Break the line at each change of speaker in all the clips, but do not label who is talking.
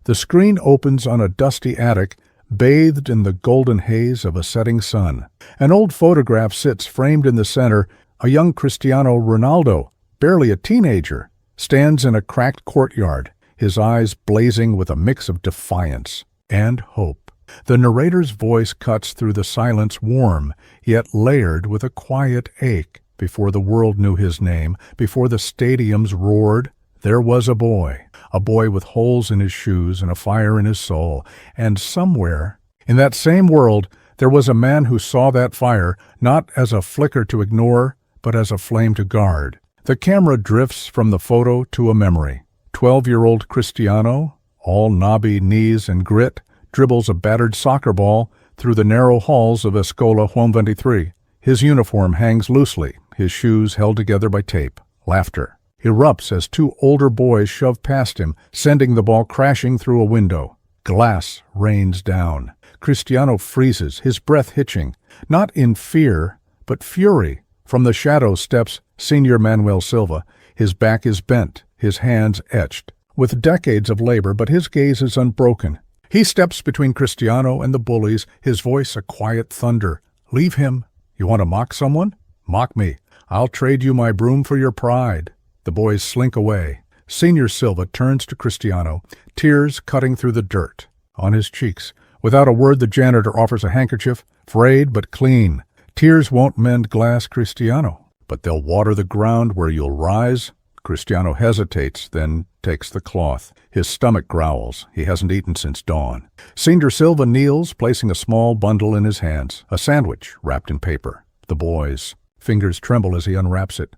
The screen opens on a dusty attic, bathed in the golden haze of a setting sun. An old photograph sits framed in the center. A young Cristiano Ronaldo, barely a teenager, stands in a cracked courtyard, his eyes blazing with a mix of defiance and hope. The narrator's voice cuts through the silence, warm, yet layered with a quiet ache. Before the world knew his name, before the stadiums roared, there was a boy with holes in his shoes and a fire in his soul. And somewhere, in that same world, there was a man who saw that fire, not as a flicker to ignore, but as a flame to guard. The camera drifts from the photo to a memory. 12-year-old Cristiano, all knobby knees and grit, dribbles a battered soccer ball through the narrow halls of Escola Juan 23. His uniform hangs loosely, his shoes held together by tape. Laughter erupts as two older boys shove past him, sending the ball crashing through a window. Glass rains down. Cristiano freezes, his breath hitching, not in fear, but fury. From the shadows steps Senior Manuel Silva. His back is bent, his hands etched, with decades of labor, but his gaze is unbroken. He steps between Cristiano and the bullies, his voice a quiet thunder. Leave him. You want to mock someone? Mock me. I'll trade you my broom for your pride. The boys slink away. Senior Silva turns to Cristiano, tears cutting through the dirt on his cheeks. Without a word, the janitor offers a handkerchief, frayed but clean. Tears won't mend glass, Cristiano, but they'll water the ground where you'll rise. Cristiano hesitates, then takes the cloth. His stomach growls. He hasn't eaten since dawn. Senior Silva kneels, placing a small bundle in his hands, a sandwich wrapped in paper. The boy's fingers tremble as he unwraps it.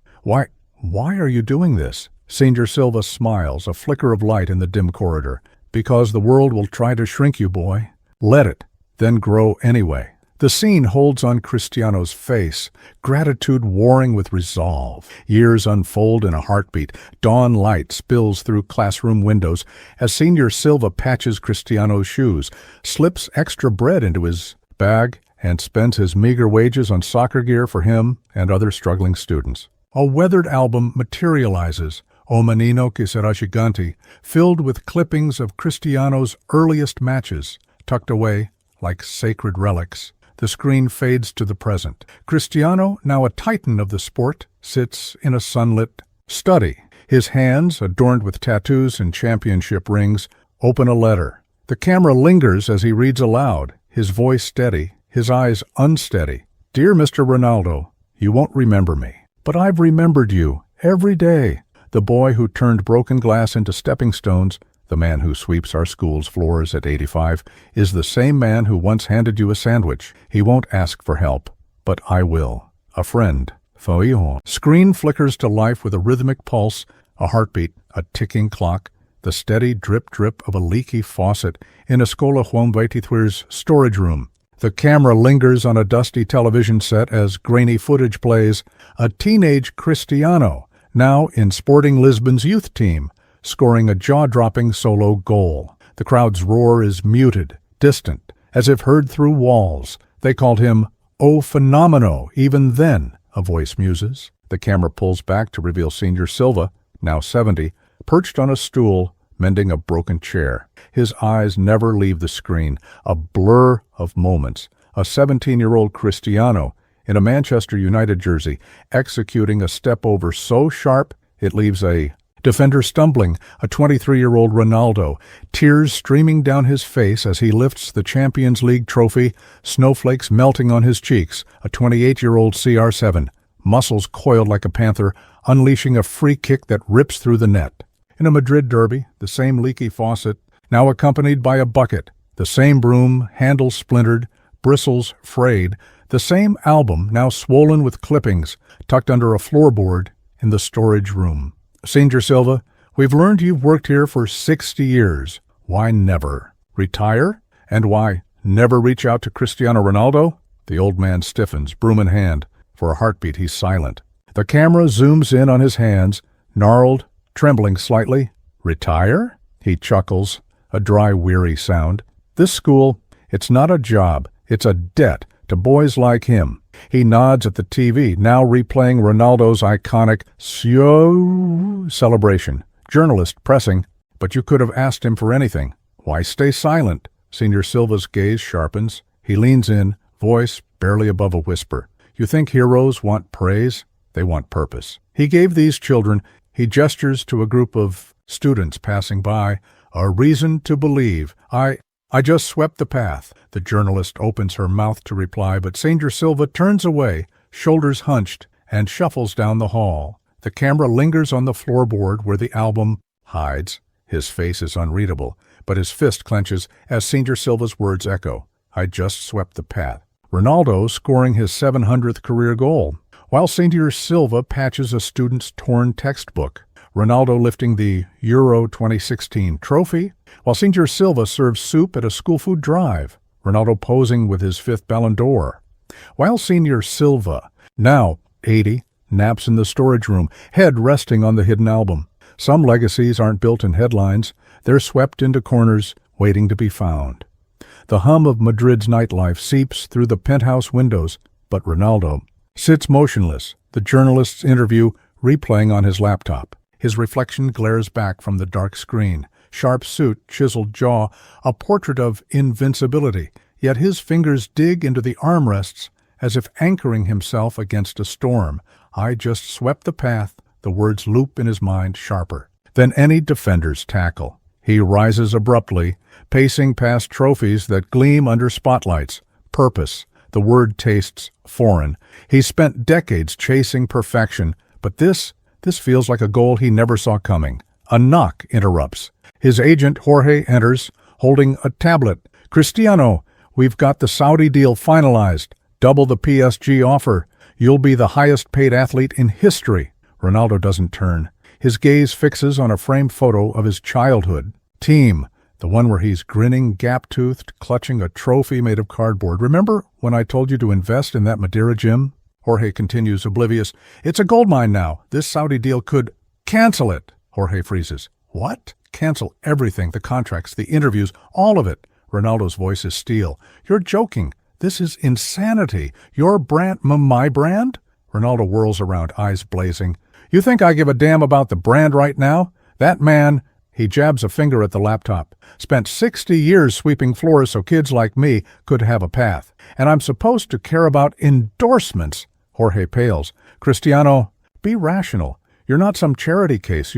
Why are you doing this? Senior Silva smiles, a flicker of light in the dim corridor. Because the world will try to shrink you, boy. Let it, then grow anyway. The scene holds on Cristiano's face, gratitude warring with resolve. Years unfold in a heartbeat. Dawn light spills through classroom windows as Senior Silva patches Cristiano's shoes, slips extra bread into his bag, and spends his meager wages on soccer gear for him and other struggling students. A weathered album materializes, O Menino que será gigante, filled with clippings of Cristiano's earliest matches, tucked away like sacred relics. The screen fades to the present. Cristiano, now a titan of the sport, sits in a sunlit study. His hands, adorned with tattoos and championship rings, open a letter. The camera lingers as he reads aloud, his voice steady, his eyes unsteady. Dear Mr. Ronaldo, you won't remember me, but I've remembered you every day. The boy who turned broken glass into stepping stones, the man who sweeps our school's floors at 85, is the same man who once handed you a sandwich. He won't ask for help, but I will. A friend. Feuillon. Screen flickers to life with a rhythmic pulse, a heartbeat, a ticking clock, the steady drip-drip of a leaky faucet in Escola Juan 23's storage room. The camera lingers on a dusty television set as grainy footage plays. A teenage Cristiano, now in Sporting Lisbon's youth team, scoring a jaw-dropping solo goal. The crowd's roar is muted, distant, as if heard through walls. They called him O Fenomeno even then, a voice muses. The camera pulls back to reveal Senior Silva, now 70, perched on a stool, mending a broken chair. His eyes never leave the screen, a blur of moments. A 17-year-old Cristiano in a Manchester United jersey, executing a step-over so sharp it leaves a defender stumbling, a 23-year-old Ronaldo, tears streaming down his face as he lifts the Champions League trophy, snowflakes melting on his cheeks, a 28-year-old CR7, muscles coiled like a panther, unleashing a free kick that rips through the net. In a Madrid derby, the same leaky faucet, now accompanied by a bucket, the same broom, handle splintered, bristles frayed, the same album now swollen with clippings, tucked under a floorboard in the storage room. Senior Silva, we've learned you've worked here for 60 years. Why never retire? And why never reach out to Cristiano Ronaldo? The old man stiffens, broom in hand. For a heartbeat, he's silent. The camera zooms in on his hands, gnarled, trembling slightly. Retire? He chuckles, a dry, weary sound. This school, it's not a job, it's a debt to boys like him. He nods at the TV, now replaying Ronaldo's iconic celebration. Journalist pressing, but you could have asked him for anything. Why stay silent? Senior Silva's gaze sharpens. He leans in, voice barely above a whisper. You think heroes want praise? They want purpose. He gave these children, he gestures to a group of students passing by, a reason to believe. I just swept the path. The journalist opens her mouth to reply, but Senior Silva turns away, shoulders hunched, and shuffles down the hall. The camera lingers on the floorboard where the album hides. His face is unreadable, but his fist clenches as Senior Silva's words echo. I just swept the path. Ronaldo scoring his 700th career goal, while Senior Silva patches a student's torn textbook. Ronaldo lifting the Euro 2016 trophy, while Senior Silva serves soup at a school food drive. Ronaldo posing with his 5th Ballon d'Or. While Senior Silva, now 80, naps in the storage room, head resting on the hidden album. Some legacies aren't built in headlines. They're swept into corners, waiting to be found. The hum of Madrid's nightlife seeps through the penthouse windows, but Ronaldo sits motionless, the journalist's interview replaying on his laptop. His reflection glares back from the dark screen. Sharp suit, chiseled jaw, a portrait of invincibility, yet his fingers dig into the armrests as if anchoring himself against a storm. I just swept the path, the words loop in his mind sharper than any defender's tackle. He rises abruptly, pacing past trophies that gleam under spotlights. Purpose. The word tastes foreign. He spent decades chasing perfection, but this feels like a goal he never saw coming. A knock interrupts. His agent Jorge enters, holding a tablet. Cristiano, we've got the Saudi deal finalized. Double the PSG offer. You'll be the highest-paid athlete in history. Ronaldo doesn't turn. His gaze fixes on a framed photo of his childhood team, the one where he's grinning, gap-toothed, clutching a trophy made of cardboard. Remember when I told you to invest in that Madeira gym? Jorge continues, oblivious. It's a goldmine now. This Saudi deal could cancel it. Jorge freezes. What? Cancel everything, the contracts, the interviews, all of it. Ronaldo's voice is steel. You're joking. This is insanity. Your brand, my brand? Ronaldo whirls around, eyes blazing. You think I give a damn about the brand right now? That man, he jabs a finger at the laptop, spent 60 years sweeping floors so kids like me could have a path. And I'm supposed to care about endorsements. Jorge pales. Cristiano, be rational. You're not some charity case.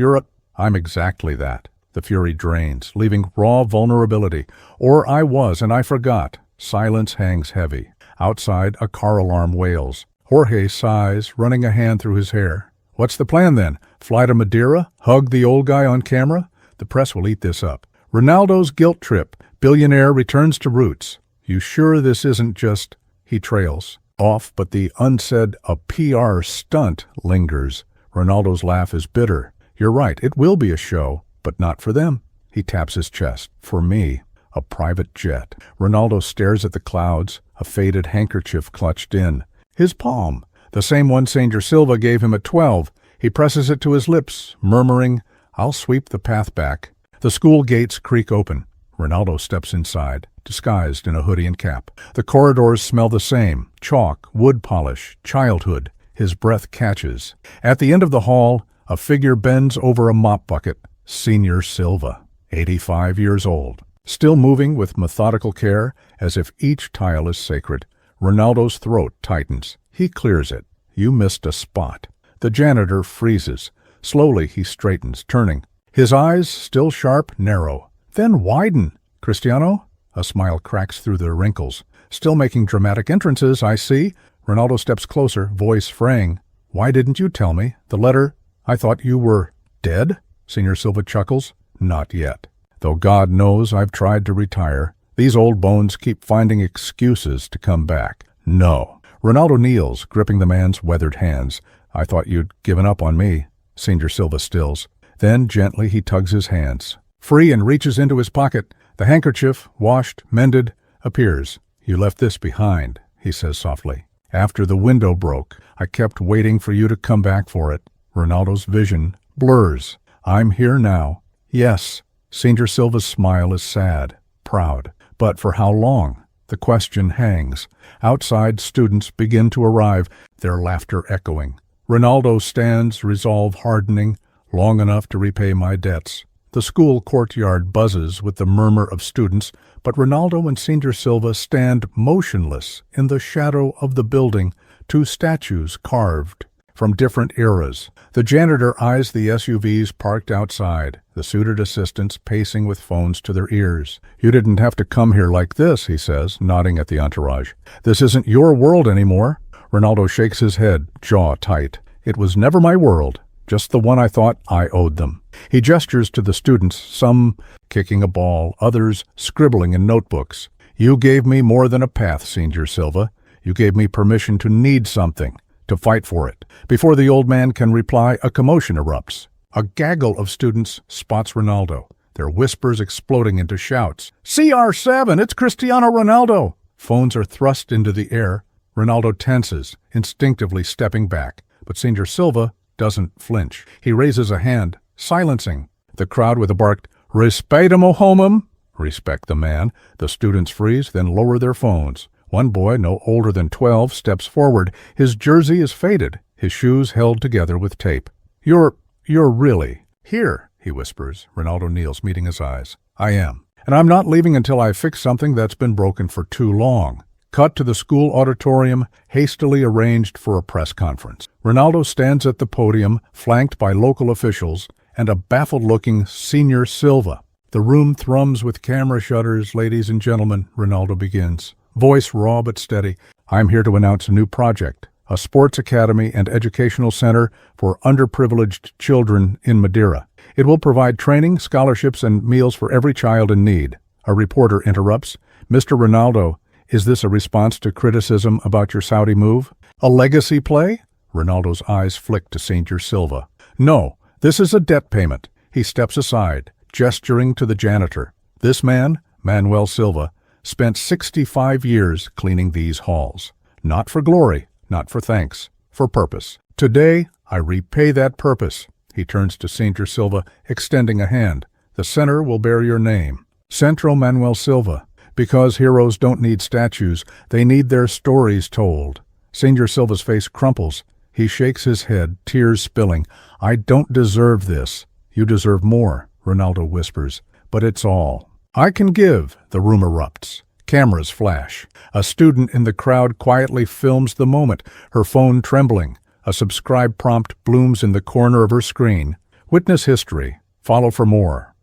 I'm exactly that. The fury drains, leaving raw vulnerability. Or I was, and I forgot. Silence hangs heavy. Outside, a car alarm wails. Jorge sighs, running a hand through his hair. What's the plan then? Fly to Madeira? Hug the old guy on camera? The press will eat this up. Ronaldo's guilt trip. Billionaire returns to roots. You sure this isn't just... He trails off, but the unsaid a PR stunt lingers. Ronaldo's laugh is bitter. You're right, it will be a show, but not for them. He taps his chest. For me, a private jet. Ronaldo stares at the clouds, a faded handkerchief clutched in. His palm, the same one Senior Silva gave him at 12. He presses it to his lips, murmuring, I'll sweep the path back. The school gates creak open. Ronaldo steps inside, disguised in a hoodie and cap. The corridors smell the same. Chalk, wood polish, childhood. His breath catches. At the end of the hall, a figure bends over a mop bucket. Senior Silva, 85 years old. Still moving with methodical care, as if each tile is sacred. Ronaldo's throat tightens. He clears it. You missed a spot. The janitor freezes. Slowly he straightens, turning. His eyes, still sharp, narrow. Then widen. Cristiano? A smile cracks through the wrinkles. Still making dramatic entrances, I see. Ronaldo steps closer, voice fraying. Why didn't you tell me? The letter... I thought you were... dead? Senior Silva chuckles. Not yet. Though God knows I've tried to retire. These old bones keep finding excuses to come back. No. Ronaldo kneels, gripping the man's weathered hands. I thought you'd given up on me. Senior Silva stills. Then gently he tugs his hands. Free and reaches into his pocket. The handkerchief, washed, mended, appears. You left this behind, he says softly. After the window broke, I kept waiting for you to come back for it. Ronaldo's vision blurs. I'm here now. Yes. Senior Silva's smile is sad, proud. But for how long? The question hangs. Outside, students begin to arrive, their laughter echoing. Ronaldo stands, resolve hardening, long enough to repay my debts. The school courtyard buzzes with the murmur of students, but Ronaldo and Senior Silva stand motionless in the shadow of the building, two statues carved from different eras. The janitor eyes the SUVs parked outside, the suited assistants pacing with phones to their ears. "You didn't have to come here like this," he says, nodding at the entourage. "This isn't your world anymore." Ronaldo shakes his head, jaw tight. "It was never my world, just the one I thought I owed them." He gestures to the students, some kicking a ball, others scribbling in notebooks. "You gave me more than a path, Senior Silva. You gave me permission to need something, to fight for it." Before the old man can reply, a commotion erupts. A gaggle of students spots Ronaldo, their whispers exploding into shouts. "CR7, it's Cristiano Ronaldo!" Phones are thrust into the air. Ronaldo tenses, instinctively stepping back, but Senior Silva doesn't flinch. He raises a hand, silencing the crowd with a barked, "Respectamo homum!" Respect the man. The students freeze, then lower their phones. One boy, no older than 12, steps forward. His jersey is faded, his shoes held together with tape. You're really here," he whispers. Ronaldo kneels, meeting his eyes. "I am. And I'm not leaving until I fix something that's been broken for too long." Cut to the school auditorium, hastily arranged for a press conference. Ronaldo stands at the podium, flanked by local officials and a baffled-looking Senior Silva. "The room thrums with camera shutters, ladies and gentlemen," Ronaldo begins. Voice raw but steady. "I'm here to announce a new project, a sports academy and educational center for underprivileged children in Madeira. It will provide training, scholarships, and meals for every child in need." A reporter interrupts. "Mr. Ronaldo, is this a response to criticism about your Saudi move? A legacy play?" Ronaldo's eyes flick to Senior Silva. "No, this is a debt payment." He steps aside, gesturing to the janitor. This man, Manuel Silva, spent 65 years cleaning these halls. Not for glory, not for thanks, for purpose. Today, I repay that purpose. He turns to Senior Silva, extending a hand. "The center will bear your name. Centro Manuel Silva. Because heroes don't need statues, they need their stories told." Senior Silva's face crumples. He shakes his head, tears spilling. "I don't deserve this." "You deserve more," Ronaldo whispers. "But it's all I can give." The room erupts. Cameras flash. A student in the crowd quietly films the moment, her phone trembling. A subscribe prompt blooms in the corner of her screen. Witness history. Follow for more.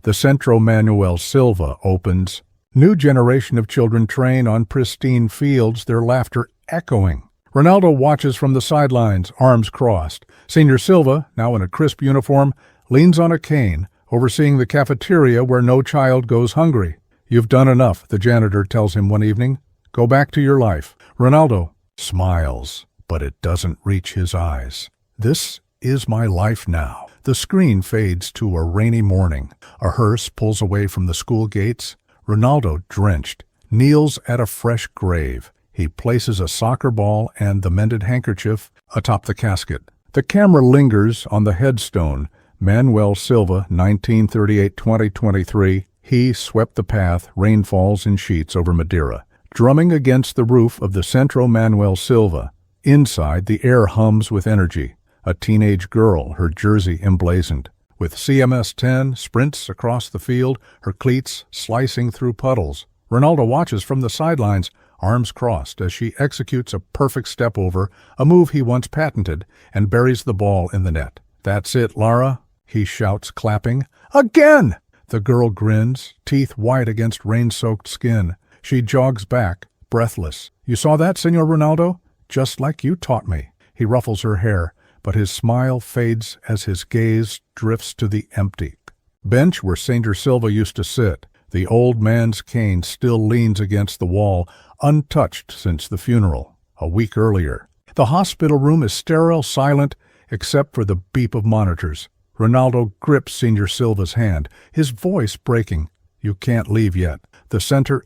The Centro Manuel Silva opens. New generation of children train on pristine fields, their laughter echoing. Ronaldo watches from the sidelines, arms crossed. Senior Silva, now in a crisp uniform, leans on a cane, overseeing the cafeteria where no child goes hungry. "You've done enough," the janitor tells him one evening. "Go back to your life." Ronaldo smiles, but it doesn't reach his eyes. "This is my life now." The screen fades to a rainy morning. A hearse pulls away from the school gates. Ronaldo, drenched, kneels at a fresh grave. He places a soccer ball and the mended handkerchief atop the casket. The camera lingers on the headstone. Manuel Silva, 1938-2023. He swept the path, rain falls in sheets over Madeira. Drumming against the roof of the Centro Manuel Silva. Inside, the air hums with energy. A teenage girl, her jersey emblazoned. With CMS 10, sprints across the field, her cleats slicing through puddles. Ronaldo watches from the sidelines, arms crossed, as she executes a perfect step over, a move he once patented, and buries the ball in the net. "That's it, Lara," he shouts, clapping. "Again!" The girl grins, teeth white against rain-soaked skin. She jogs back, breathless. "You saw that, Senor Ronaldo? Just like you taught me." He ruffles her hair, but his smile fades as his gaze drifts to the empty bench where Senior Silva used to sit. The old man's cane still leans against the wall, untouched since the funeral, a week earlier. The hospital room is sterile, silent, except for the beep of monitors. Ronaldo grips Senior Silva's hand, his voice breaking. "You can't leave yet. The center,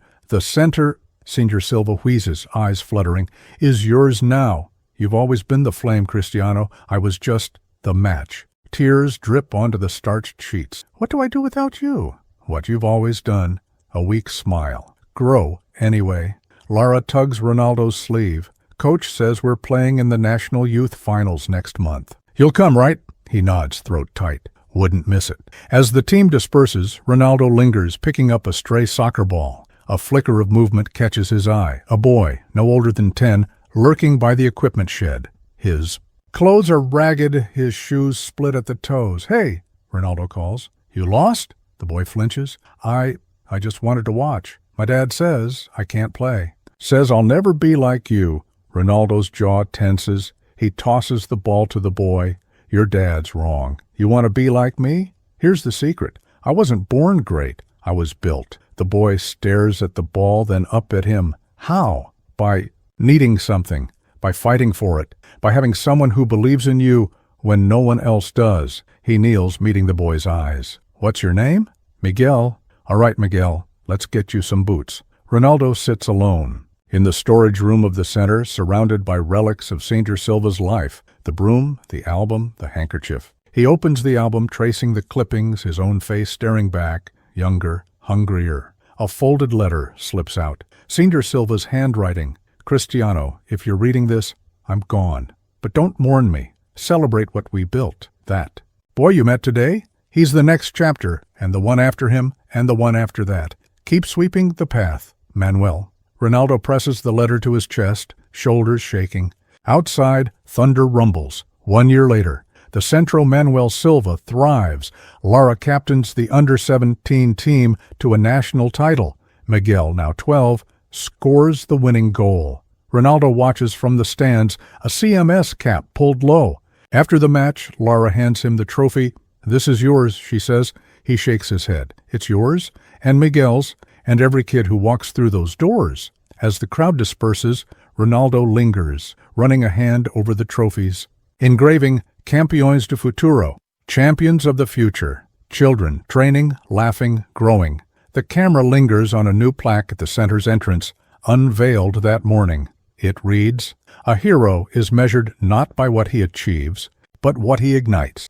Senior Silva wheezes, eyes fluttering, "is yours now. You've always been the flame, Cristiano. I was just the match." Tears drip onto the starched sheets. "What do I do without you?" "What you've always done." A weak smile. "Grow, anyway." Lara tugs Ronaldo's sleeve. "Coach says we're playing in the National Youth Finals next month." "You'll come, right?" He nods, throat tight. Wouldn't miss it. As the team disperses, Ronaldo lingers, picking up a stray soccer ball. A flicker of movement catches his eye. A boy, no older than 10, lurking by the equipment shed. His clothes are ragged, his shoes split at the toes. "Hey," Ronaldo calls. "You lost?" The boy flinches. I just wanted to watch. My dad says I can't play. Says I'll never be like you." Ronaldo's jaw tenses. He tosses the ball to the boy. "Your dad's wrong. You want to be like me? Here's the secret. I wasn't born great. I was built." The boy stares at the ball, then up at him. "How?" "By needing something, by fighting for it, by having someone who believes in you when no one else does." He kneels, meeting the boy's eyes. "What's your name?" "Miguel." "All right, Miguel, let's get you some boots." Ronaldo sits alone in the storage room of the center, surrounded by relics of Senior Silva's life, the broom, the album, the handkerchief. He opens the album, tracing the clippings, his own face staring back, younger, hungrier. A folded letter slips out. Senior Silva's handwriting. "Cristiano, if you're reading this, I'm gone. But don't mourn me. Celebrate what we built. That boy you met today? He's the next chapter, and the one after him, and the one after that. Keep sweeping the path. Manuel." Ronaldo presses the letter to his chest, shoulders shaking. Outside, thunder rumbles. 1 year later, the Centro Manuel Silva thrives. Lara captains the under-17 team to a national title. Miguel, now 12, scores the winning goal. Ronaldo watches from the stands, a CMS cap pulled low. After the match, Lara hands him the trophy. "This is yours," she says. He shakes his head. "It's yours, and Miguel's, and every kid who walks through those doors." As the crowd disperses, Ronaldo lingers, running a hand over the trophies. Engraving, "Campeões do Futuro," champions of the future. Children, training, laughing, growing. The camera lingers on a new plaque at the center's entrance, unveiled that morning. It reads, "A hero is measured not by what he achieves, but what he ignites."